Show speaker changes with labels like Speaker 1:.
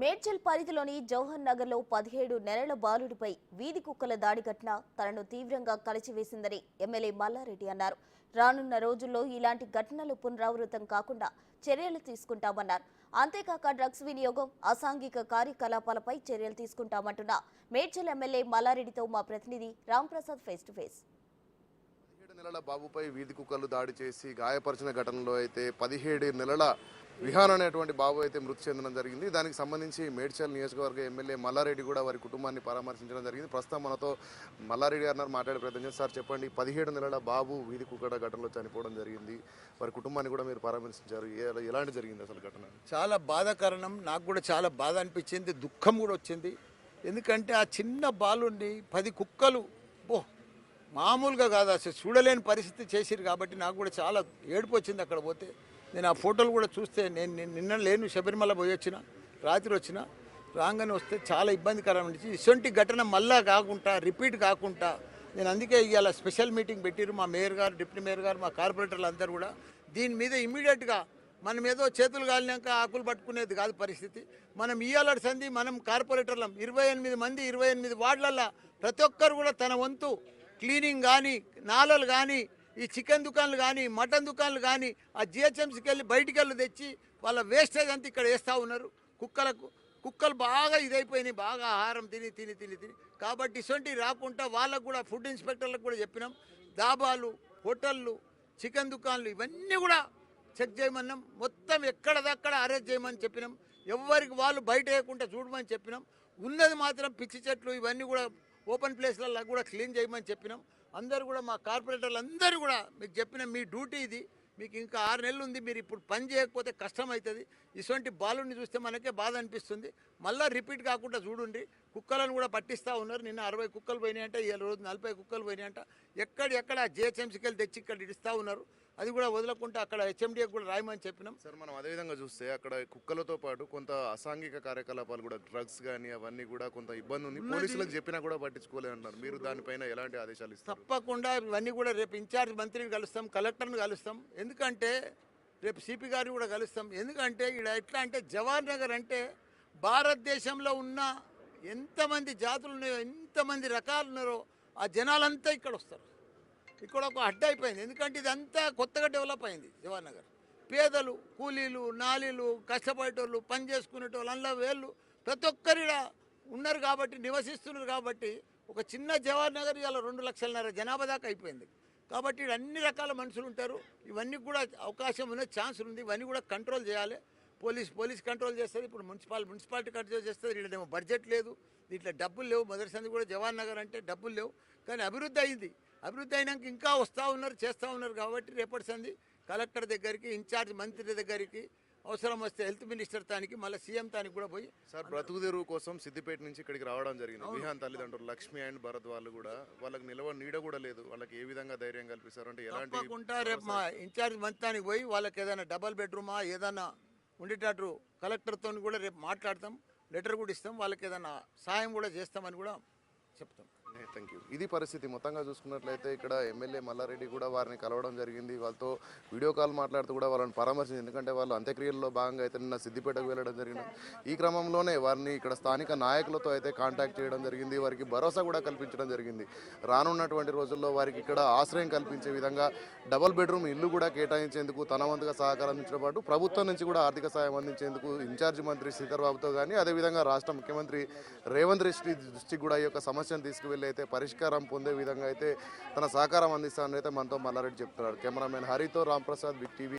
Speaker 1: మేడ్చల్ పరిధిలోని జవహర్ నగర్ లో 17 నెలల బాలుడిపై వీధి కుక్కల దాడి ఘటన తనను తీవ్రంగా కలిచివేసిందని ఎమ్మెల్యే మల్లారెడ్డి అన్నారు. రానున్న రోజుల్లో ఇలాంటి ఘటనలు పునరావృతం కాకుండా చర్యలు తీసుకుంటామన్నారు. అంతేకాక డ్రగ్స్ వినియోగం, అసాంఘిక కార్యకలాపాలపై చర్యలు తీసుకుంటామంటున్న మేడ్చల్ ఎమ్మెల్యే మల్లారెడ్డితో మా ప్రతినిధి రాంప్రసాద్ ఫేస్ టు ఫేస్.
Speaker 2: 17 నెలల బాబుపై వీధి కుక్కలు దాడి చేసి గాయపరిచిన ఘటనలో అయితే 17 నెలల విహాన్ అనేటువంటి బాబు అయితే మృతి చెందడం జరిగింది. దానికి సంబంధించి మేడ్చల్ నియోజకవర్గ ఎమ్మెల్యే మల్లారెడ్డి కూడా వారి కుటుంబాన్ని పరామర్శించడం జరిగింది. ప్రస్తుతం మనతో మల్లారెడ్డి గారు మాట్లాడే ప్రయత్నం చేస్తారు. సార్ చెప్పండి, 17 నెలల బాబు వీధి కుక్కల ఘటనలో చనిపోవడం జరిగింది. వారి కుటుంబాన్ని కూడా మీరు పరామర్శించారు. ఎలాంటి జరిగింది అసలు ఘటన?
Speaker 3: చాలా బాధాకరణం. నాకు కూడా చాలా బాధ అనిపించింది, దుఃఖం కూడా వచ్చింది. ఎందుకంటే ఆ చిన్న బాలుని 10 కుక్కలు మామూలుగా కాదు, అసలు చూడలేని పరిస్థితి చేసిరు. కాబట్టి నాకు కూడా చాలా ఏడుపు వచ్చింది అక్కడ పోతే. నేను ఆ ఫోటోలు కూడా చూస్తే, నేను నిన్న లేను, శబరిమల పోయి వచ్చిన, రాత్రి వచ్చిన, రాగానే వస్తే చాలా ఇబ్బందికరం అనిపించి ఇటువంటి ఘటన మళ్ళా కాకుండా రిపీట్ కాకుండా నేను అందుకే ఇవాళ స్పెషల్ మీటింగ్ పెట్టిరు. మా మేయర్ గారు, డిప్యూటీ మేయర్ గారు, మా కార్పొరేటర్లు అందరూ కూడా దీని మీద ఇమీడియట్గా మనం ఏదో చేతులు కాలినాక ఆకులు పట్టుకునేది కాదు పరిస్థితి. మనం ఇయ్యాలటి సంది మనం కార్పొరేటర్లం 28 మంది 28 వార్డులల్లో ప్రతి ఒక్కరు కూడా తన వంతు క్లీనింగ్ కానీ, నాలలు కానీ, ఈ చికెన్ దుకాన్లు కానీ, మటన్ దుకాన్లు కానీ ఆ జిహెచ్ఎంసీకి వెళ్ళి బయటికి వెళ్ళి తెచ్చి వాళ్ళ వేస్టేజ్ అంతా ఇక్కడ వేస్తూ ఉన్నారు. కుక్కలు బాగా ఇదైపోయినాయి, బాగా ఆహారం తిని తిని తిని తిని. కాబట్టి ఇటువంటి రాకుండా వాళ్ళకు కూడా ఫుడ్ ఇన్స్పెక్టర్లకు కూడా చెప్పినాం. దాబాలు, హోటళ్ళు, చికెన్ దుకాన్లు ఇవన్నీ కూడా చెక్ చేయమన్నాం. మొత్తం ఎక్కడదక్కడ అరెస్ట్ చేయమని చెప్పినాం. ఎవరికి వాళ్ళు బయట వేయకుండా చూడమని చెప్పినాం. ఉన్నది మాత్రం పిచ్చి చెట్లు ఇవన్నీ కూడా ఓపెన్ ప్లేస్లలో కూడా క్లీన్ చేయమని చెప్పినాం. అందరూ కూడా మా కార్పొరేటర్లు అందరూ కూడా మీకు చెప్పిన మీ డ్యూటీ ఇది, మీకు ఇంకా 6 నెలలు ఉంది, మీరు ఇప్పుడు పని చేయకపోతే కష్టం అవుతుంది. ఇటువంటి బాలుని చూస్తే మనకే బాధ అనిపిస్తుంది. మళ్ళీ రిపీట్ కాకుండా చూడండి. కుక్కలను కూడా పట్టిస్తూ ఉన్నారు. నిన్న 60 కుక్కలు పోయినాయంట, ఈ రోజు 40 కుక్కలు పోయినాయంట. ఎక్కడ జిహెచ్ఎంసీకి వెళ్ళి తెచ్చి ఇక్కడ ఇడుస్తూ ఉన్నారు. అది కూడా వదలకుండా అక్కడ హెచ్ఎండిఏకి కూడా రాయమని చెప్పినాం.
Speaker 2: సార్, మనం అదేవిధంగా చూస్తే అక్కడ కుక్కలతో పాటు కొంత అసాంఘిక కార్యకలాపాలు కూడా, డ్రగ్స్ కానీ అవన్నీ కూడా కొంత ఇబ్బంది ఉంది. పోలీసులకు చెప్పినా కూడా పట్టించుకోలేదు అంటారు. మీరు దానిపైన ఎలాంటి ఆదేశాలు ఇస్తారు?
Speaker 3: తప్పకుండా ఇవన్నీ కూడా రేపు ఇన్ఛార్జ్ మంత్రిని కలుస్తాం, కలెక్టర్ని కలుస్తాం. ఎందుకంటే రేపు సిపి గారిని కూడా కలుస్తాం. ఎందుకంటే ఇక్కడ ఎట్లా అంటే జవహర్ నగర్ అంటే భారతదేశంలో ఉన్న ఎంతమంది జాతులు ఉన్నాయో, ఎంతమంది రకాలు ఉన్నారో ఆ జనాలంతా ఇక్కడ వస్తారు. ఇక్కడ ఒక అడ్డ అయిపోయింది. ఎందుకంటే ఇదంతా కొత్తగా డెవలప్ అయింది జవహర్ నగర్. పేదలు, కూలీలు, నాలీలు, కష్టపడేటోళ్ళు, పని చేసుకునేటోళ్ళు, అందులో వేళ్ళు ప్రతి ఒక్కరు ఇక్కడ ఉన్నారు కాబట్టి, నివసిస్తున్నారు కాబట్టి ఒక చిన్న జవహర్ నగర్ ఇలా 2.5 లక్షల జనాభా దాకా అయిపోయింది. కాబట్టి ఇక్కడ అన్ని రకాల మనుషులు ఉంటారు. ఇవన్నీ కూడా అవకాశం ఉన్న ఛాన్స్ ఉంది. ఇవన్నీ కూడా కంట్రోల్ చేయాలి. పోలీస్ కంట్రోల్ చేస్తుంది. ఇప్పుడు మున్సిపాలిటీ కంట్రోల్ చేస్తుంది. వీళ్ళేమో బడ్జెట్ లేదు, దీంట్లో డబ్బులు లేవు. మొదటి సంది కూడా జవహర్ నగర్ అంటే డబ్బులు లేవు. కానీ అభివృద్ధి అయింది. అభివృద్ధి అయినాక ఇంకా వస్తూ ఉన్నారు, చేస్తూ ఉన్నారు. కాబట్టి రేపటి సంది కలెక్టర్ దగ్గరికి, ఇన్ఛార్జ్ మంత్రి దగ్గరికి, అవసరం వస్తే హెల్త్ మినిస్టర్ తానికి, మళ్ళీ సీఎం తానికి కూడా పోయి.
Speaker 2: సార్, బ్రతుకు తెరువు కోసం సిద్దిపేట నుంచి ఇక్కడికి రావడం జరిగింది. విహాన్ తల్లిదండ్రులు లక్ష్మి అండ్ భరత్ వాళ్ళు కూడా, వాళ్ళకి నీడ కూడా లేదు. వాళ్ళకి ఏ విధంగా ధైర్యం కల్పిస్తారు అంటే ఎలాంటి?
Speaker 3: తప్పకుండా రేపు మా ఇన్ఛార్జ్ మంత్రానికి పోయి వాళ్ళకి ఏదైనా డబల్ బెడ్రూమా ఏదైనా ఉండేటట్టు కలెక్టర్తో కూడా రేపు మాట్లాడతాం, లెటర్ కూడా ఇస్తాం. వాళ్ళకి ఏదైనా సాయం కూడా చేస్తామని కూడా చెప్తాం.
Speaker 2: Thank you. ఇది పరిస్థితి. మొత్తంగా చూసుకున్నట్లయితే ఇక్కడ ఎమ్మెల్యే మల్లారెడ్డి కూడా వారిని కలవడం జరిగింది. వాళ్ళతో వీడియో కాల్ మాట్లాడుతూ కూడా వాళ్ళని పరామర్శించింది. ఎందుకంటే వాళ్ళు అంత్యక్రియల్లో భాగంగా అయితే నిన్న సిద్దిపేటకు వెళ్ళడం జరిగింది. ఈ క్రమంలోనే వారిని ఇక్కడ స్థానిక నాయకులతో అయితే కాంటాక్ట్ చేయడం జరిగింది. వారికి భరోసా కూడా కల్పించడం జరిగింది. రానున్నటువంటి రోజుల్లో వారికి ఇక్కడ ఆశ్రయం కల్పించే విధంగా డబుల్ బెడ్రూమ్ ఇల్లు కూడా కేటాయించేందుకు తన వంతుగా సహకారం అందించడం పాటు ప్రభుత్వం నుంచి కూడా ఆర్థిక సాయం అందించేందుకు ఇన్ఛార్జి మంత్రి శ్రీధర్ బాబుతో కానీ, అదేవిధంగా రాష్ట్ర ముఖ్యమంత్రి రేవంత్ రెడ్డి దృష్టికి కూడా ఈ యొక్క సమస్యను తీసుకువెళ్ళి అయితే పరిష్కారం పొందే విధంగా అయితే తన సహకారం అందిస్తానని అయితే మనతో మల్లారెడ్డి చెప్తున్నారు. కెమెరామెన్ హరితో రాంప్రసాద్, బిగ్ టీవీ.